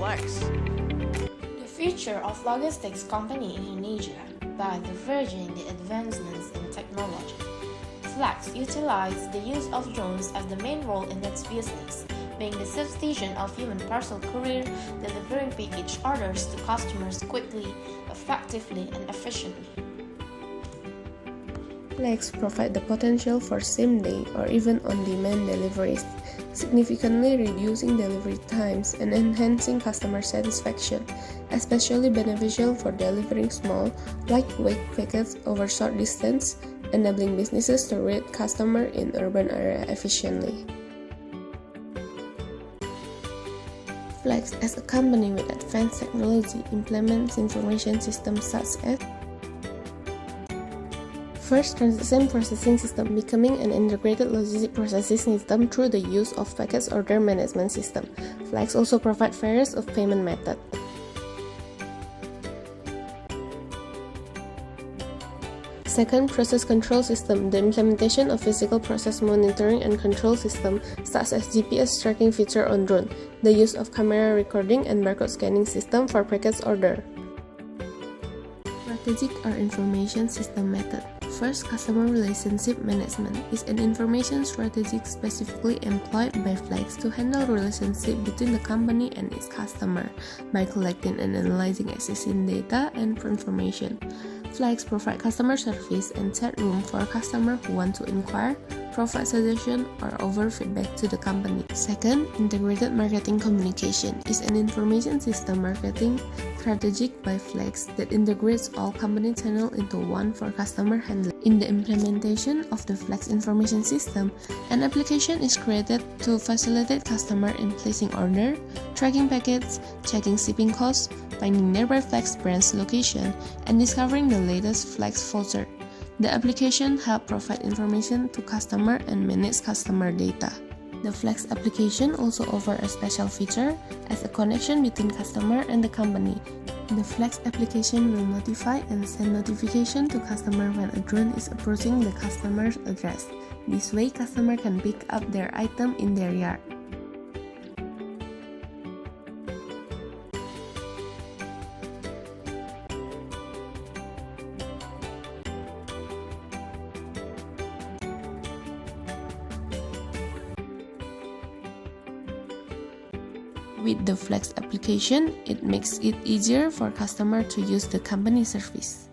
Flex. The future of logistics company in Indonesia by leveraging the advancements in technology. Flex utilizes the use of drones as the main role in its business, being the substitution of human parcel courier, delivering package orders to customers quickly, effectively, and efficiently. Flex provide the potential for same-day or even on-demand deliveries, significantly reducing delivery times and enhancing customer satisfaction, especially beneficial for delivering small, lightweight packets over short distance, enabling businesses to reach customers in urban area efficiently. Flex, as a company with advanced technology, implements information systems such as First, transaction processing system, becoming an integrated logistic processing system through the use of package order management system. Flex also provides various of payment methods. Second, process control system, the implementation of physical process monitoring and control system, such as GPS tracking feature on drone, the use of camera recording and barcode scanning system for package order. Strategic or information system method. First, customer relationship management is an information strategy specifically employed by Flex to handle relationship between the company and its customer by collecting and analyzing existing data and information. Flex provides customer service and chat room for customers who want to inquire, provide suggestions, or offer feedback to the company. Second, integrated marketing communication is an information system marketing strategy by Flex that integrates all company channels into one for customer handling. In the implementation of the Flex information system, an application is created to facilitate customer in placing order, tracking packets, checking shipping costs, finding nearby Flex branch location, and discovering the latest Flex voucher. The application helps provide information to customer and manage customer data. The Flex application also offers a special feature as a connection between customer and the company. The Flex application will notify and send notification to customer when a drone is approaching the customer's address. This way, customer can pick up their item in their yard. With the Flex application, it makes it easier for customers to use the company service.